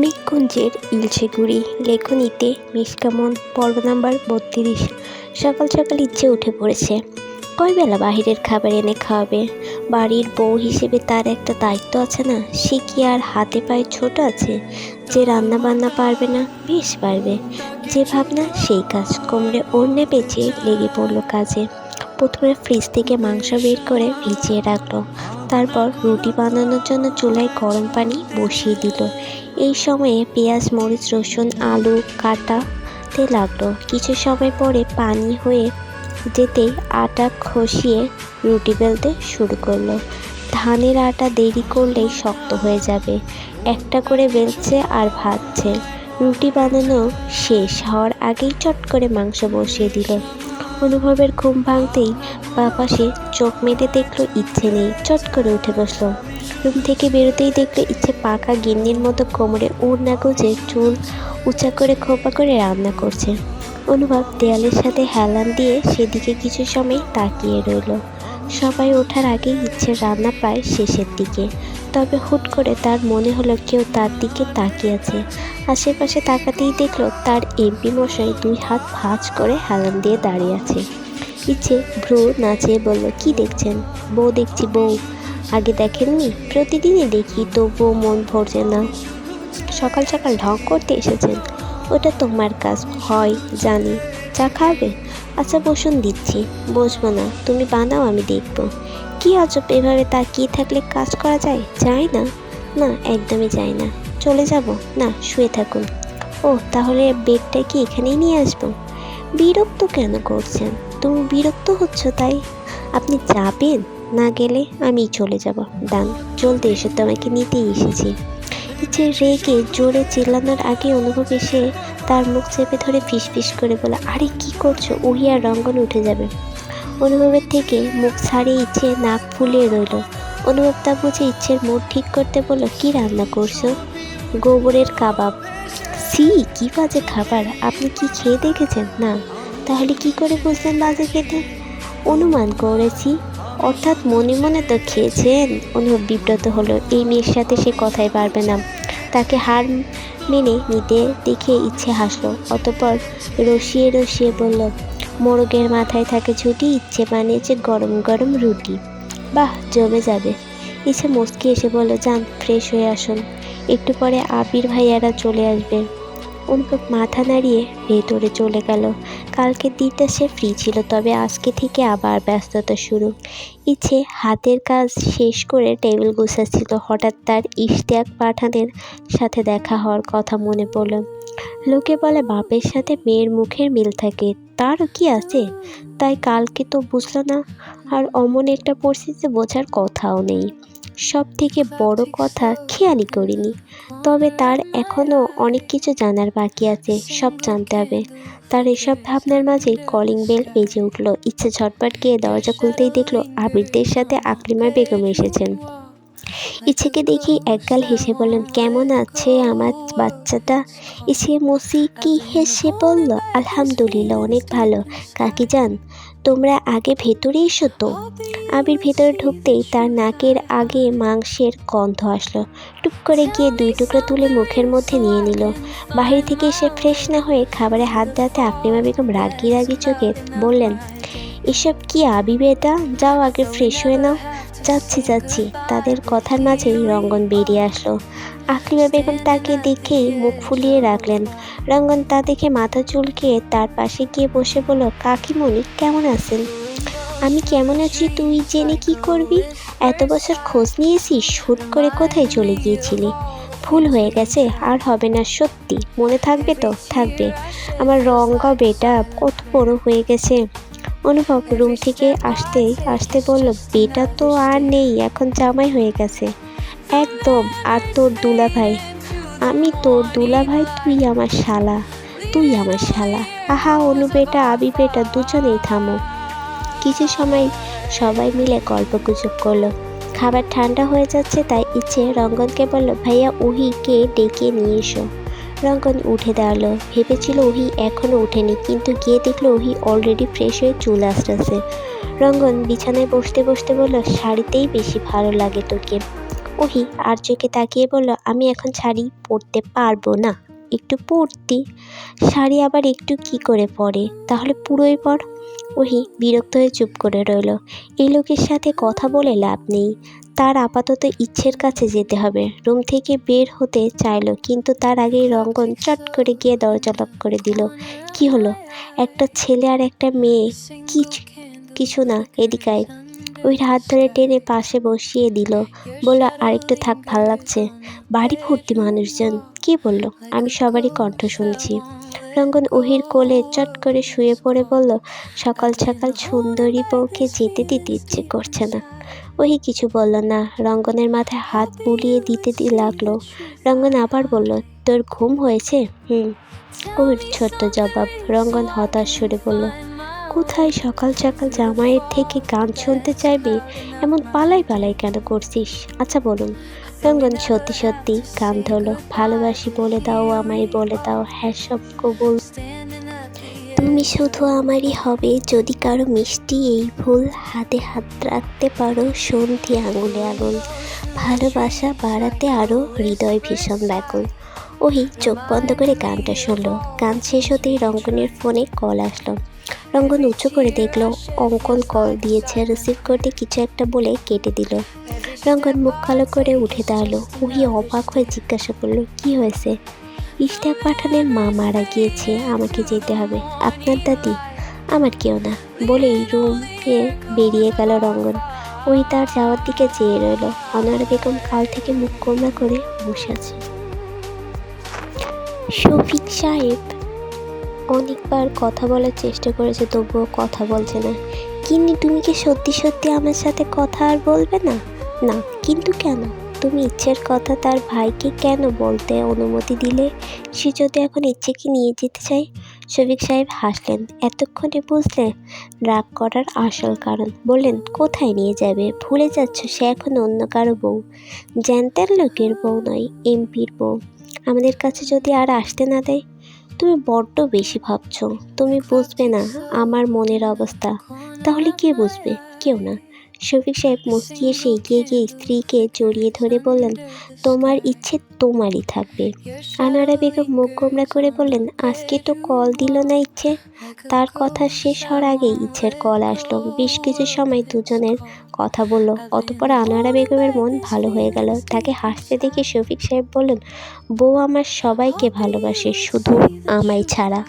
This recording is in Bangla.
মেঘকুঞ্জের ইলশেগুড়ি লেখনীতে মিষ্কামন পর্ব নাম্বার ৩২। সকাল সকাল ইচ্ছে উঠে পড়েছে। কয়বেলা বাহিরের খাবার এনে খাওয়াবে? বাড়ির বউ হিসেবে তার একটা দায়িত্ব আছে না? সে কি আর হাতে পায়ে ছোট আছে যে রান্না বান্না পারবে না? বেশ পারবে। যে ভাবনা সেই কাজ। কোমরে ওড়না পেঁচে লেগে পড়লো কাজে। প্রথমে ফ্রিজ থেকে মাংস বের করে ভিজিয়ে রাখলো। তারপর রুটি বানানোর জন্য চুলায় গরম পানি বসিয়ে দিল। এই সময়ে পেঁয়াজ, মরিচ, রসুন, আলু কাটাতে লাগলো। কিছু সময় পরে পানি হয়ে যেতেই আটা খসিয়ে রুটি বেলতে শুরু করলো। ধানের আটা দেরি করলেই শক্ত হয়ে যাবে। একটা করে বেলছে আর ভাজছে। রুটি বানানো শেষ হওয়ার আগেই চট করে মাংস বসিয়ে দিল। অনুভবের ঘুম ভাঙতেই পাশে চোখ মেলে দেখলো ইচ্ছে নেই। চট করে উঠে বসলো। রুম থেকে বেরোতেই দেখলো ইচ্ছে পাকা গিন্নির মতো কোমরে ওড়না গুজে চুল উঁচা করে খোপা করে রান্না করছে। অনুভব দেয়ালের সাথে হেলান দিয়ে সেদিকে কিছু সময় তাকিয়ে রইল। সবাই ওঠার আগেই ইচ্ছের রান্না প্রায় শেষের দিকে। তবে হুট করে তার মনে হলো কেউ তার দিকে তাকিয়ে আছে। আশেপাশে তাকাতেই দেখলো তার এমপি মশাই 2 হাত ভাঁজ করে হেলান দিয়ে দাঁড়িয়ে আছে। ইচ্ছে ভ্রু নাচিয়ে বলল, কি দেখছেন? বউ দেখছি, বউ। আগে দেখেননি? প্রতিদিনই দেখি, তবুও মন ভরছে না। সকাল সকাল ঢং করতে এসেছেন? ওটা তোমার কাজ হয় জানি। চা খাবে? আচ্ছা বসুন, দিচ্ছি। বসবো না, তুমি বানাও, আমি দেখব। কি আজব, এভাবে তাকিয়ে থাকলে কাজ করা যায়? যায় না? না, একদমই যায় না। চলে যাব? না, শুয়ে থাকুন। ও, তাহলে বেডটা কি এখানেই নিয়ে আসবো? বিরক্ত কেন করছেন? তুমি বিরক্ত হচ্ছ তাই? আপনি যাবেন? না গেলে আমি চলে যাব। ডান, চলতে এসে তোমাকে নিতেই এসেছি। ইচ্ছে রেগে জোরে চিল্লানোর আগে অনুভব এসে তার মুখ চেপে ধরে ফিসফিস করে বলে, আরে কি করছো? উহি আর রঙ্গন উঠে যাবে। অনুভবের থেকে মুখ ছাড়িয়ে ইচ্ছে নাক ফুলিয়ে রইল। অনুভব তা বুঝে ইচ্ছের মুড ঠিক করতে বলল, কি রান্না করছো? গোবরের কাবাব। সি, কি বাজে খাবার! আপনি কি খেয়ে দেখেছেন? না। তাহলে কি করে বুঝলেন বাজে খেতে? অনুমান করেছি। অর্থাৎ মনে মনে তো খেয়েছেন। অনুভব বিব্রত হলো। এই মেয়ের সাথে সে কথাই পারবে না। তাকে হার মেনে নিতে দেখে ইচ্ছে হাসলো। অতঃপর রসিয়ে রসিয়ে বলল, মোরগের মাথায় থাকে ঝুঁটি, ইচ্ছে বানিয়েছে গরম গরম রুটি। বাহ, জমে যাবে। ইচ্ছে মুচকি এসে বলল, যান ফ্রেশ হয়ে আসুন, একটু পরে আবির ভাইয়ারা চলে আসবে। অনুভব মাথা নাড়িয়ে ভেতরে চলে গেল। কালকের দিনটা সে ফ্রি ছিল, তবে আজকে থেকে আবার ব্যস্ততা শুরু। ইচ্ছে হাতের কাজ শেষ করে টেবিল গুছাচ্ছিল। হঠাৎ তার ইশতিয়াক পাঠানের সাথে দেখা হওয়ার কথা মনে পড়ল। লোকে বলে বাপের সাথে মেয়ের মুখের মিল থাকে, তারও কি আছে? তাই কালকে তো বুঝলো না। আর অমন একটা পরিস্থিতি বোঝার কথাও নেই। সব থেকে বড় কথা, খেয়ালই করিনি। তবে তার এখনও অনেক কিছু জানার বাকি আছে, সব জানতে হবে। তার এসব ভাবনার মাঝে কলিং বেল বেজে উঠল। ইচ্ছে ঝটপট গিয়ে দরজা খুলতেই দেখলো আবিরদের সাথে আকলিমা বেগম এসেছেন। ইচ্ছেকে দেখি একগাল হেসে বললেন, কেমন আছে আমার বাচ্চাটা? ইচ্ছে মুসিকি হেসে বলল, আলহামদুলিল্লাহ, অনেক ভালো। কাকি যান, তোমরা আগে ভেতরে এসো তো। আবির ভেতরে ঢুকতেই তার নাকের আগে মাংসের গন্ধ আসলো। টুক করে গিয়ে 2 টুকরো তুলে মুখের মধ্যে নিয়ে নিল। বাহির থেকে এসে ফ্রেশ না হয়ে খাবারে হাত দেওয়াতে আকলিমা বেগম রাগি রাগি চোখে বললেন, এসব কি আবি বেটা? যাও আগে ফ্রেশ হয়ে নাও। যাচ্ছি যাচ্ছি। তাদের কথার মাঝেই রঙ্গন বেরিয়ে আসলো। আকলিমা বেগম তাকে দেখেই মুখ ফুলিয়ে রাখলেন। রঙ্গন তা দেখে মাথা চুলকিয়ে তার পাশে গিয়ে বসে বলল, কাকিমণি কেমন আছেন? আমি কেমন আছি তুই জেনে কি করবি? এত বছর খোঁজ নিয়েছিস, হুট করে কোথায় চলে গিয়েছিলি? ভুল হয়ে গেছে, আর হবে না। সত্যি মনে থাকবে তো? থাকবে। আমার রঙ্গা বেটা কত বড় হয়ে গেছে। অনুভব রুম থেকে আসতে আসতে বলল, বেটা তো আর নেই, এখন জামাই হয়ে গেছে। একদম। আর তোর দুলাভাই? আমি তোর দুলাভাই, তুই আমার শালা। তুই আমার শালা। আহা অনু বেটা, আবি বেটা, দুজনেই থামো। কিছু সময় সবাই মিলে গল্পগুজব করলো। খাবার ঠান্ডা হয়ে যাচ্ছে, তাই ইচ্ছে রঙ্গনকে বলল, ভাইয়া উহিকে ডেকে নিয়ে এসো। রঙ্গন উঠে দাঁড়ালো। ভেবেছিল ওহি এখনও ওঠেনি, কিন্তু গিয়ে দেখলো ওহি অলরেডি ফ্রেশ হয়ে চুল আঁচড়াচ্ছে। রঙ্গন বিছানায় বসতে বসতে বলল, শাড়িতেই বেশি ভালো লাগে তোকে। ওহি আর চোখে তাকিয়ে বলল, আমি এখন শাড়ি পরতে পারবো না। একটু পরতি। শাড়ি আবার একটু কি করে পরে? তাহলে পুরোই পর। ওহি বিরক্ত হয়ে চুপ করে রইল। এই লোকের সাথে কথা বলে লাভ নেই। তার আপাতত ইচ্ছের কাছে যেতে হবে। রুম থেকে বের হতে চাইল, কিন্তু তার আগেই রঙ্গন চট করে গিয়ে দরজা লক করে দিল। কি হলো? একটা ছেলে আর একটা মেয়ে। কিছু না, এদিকে আয়। ওই হাত ধরে টেনে পাশে বসিয়ে দিল। বলল, আর একটু থাক, ভাল লাগছে। বাড়ি ভর্তি মানুষজন। কি বলল? আমি সবারই কণ্ঠ শুনছি। রঙ্গন ওহির কোলে চট করে শুয়ে পড়ে বলল, সকাল সকাল সুন্দরী বউকে যেতে দিতে ইচ্ছে করছে না। ওহি কিছু বলল না। রঙ্গনের মাথায় হাত বুলিয়ে দিতে লাগলো। রঙ্গন আবার বলল, তোর ঘুম হয়েছে? ওহির ছোট্ট জবাব। রঙ্গন হতাশ সুরে বলল, কোথায় সকাল সকাল জামাইয়ের থেকে গান শুনতে চাইবে? এমন পালাই পালাই কেন করছিস? আচ্ছা বলুন। রঙ্গন সত্যি সত্যি গান ধরল। ভালোবাসি বলে দাও, আমায় বলে দাও, হ্যাঁ সব কবুল। তুমি শুধু আমারই হবে, যদি কারো মিষ্টি এই ভুল। হাতে হাত রাখতে পারো, সন্ধি আঙুলে আঙুল। ভালোবাসা বাড়াতে আরও হৃদয় ভীষণ ব্যাকুল। ওহি চোখ বন্ধ করে গানটা শুনল। গান শেষ হতেই রঙ্গনের ফোনে কল আসলো। রঙ্গন উঁচু করে দেখলো অঙ্কন কল দিয়েছে। রিসিভ করতে কিছু একটা বলে কেটে দিল। রঙ্গন মুখ কালো করে উঠে দাঁড়ালো। ওহি অবাক হয়ে জিজ্ঞাসা করলো, কি হয়েছে? ইশতিয়াক পাঠানের মা মারা গিয়েছে, আমাকে যেতে হবে। আপনার দাদি? আমার কেউ না, বলেই রুমে বেরিয়ে গেল রঙ্গন। ওই তার যাওয়ার দিকে চেয়ে রইল। আনোয়ারা বেগম কাল থেকে মুখ কোমড়া করে বসে আছে। শফিক সাহেব অনেকবার কথা বলার চেষ্টা করেছে, তবুও কথা বলছে না। কিন্তু তুমি কি সত্যি সত্যি আমার সাথে কথা আর বলবে না? না, কিন্তু কেন? তুমি ইচ্ছের কথা তার ভাইকে কেন বলতে অনুমতি দিলে? সে যদি এখন ইচ্ছেকে নিয়ে যেতে চায়? শফিক সাহেব হাসলেন। এতক্ষণে বুঝলে রাগ করার আসল কারণ। বললেন, কোথায় নিয়ে যাবে? ভুলে যাচ্ছ সে এখন অন্য কারো বউ। জ্যান্তার লোকের বউ নয়, এমপির বউ। আমাদের কাছে যদি আর আসতে না দেয়? তুমি বড্ড বেশি ভাবছ। তুমি বুঝবে না আমার মনের অবস্থা। তাহলে কে বুঝবে? কেউ না। শফিক সাহেব মুচকি এসে এগিয়ে গিয়ে স্ত্রীকে জড়িয়ে ধরে বললেন, তোমার ইচ্ছে তোমারই থাকবে। আনোয়ারা বেগম মুখ গোমড়া করে বললেন, আজকে তো কল দিল না ইচ্ছে। তার কথা শেষ হওয়ার আগেই ইচ্ছের কল আসলো। বেশ কিছু সময় দুজনের কথা বলল। অতঃপর আনোয়ারা বেগমের মন ভালো হয়ে গেল। তাকে হাসতে দেখে শফিক সাহেব বললেন, বউ আমার সবাইকে ভালোবাসে, শুধু আমায় ছাড়া।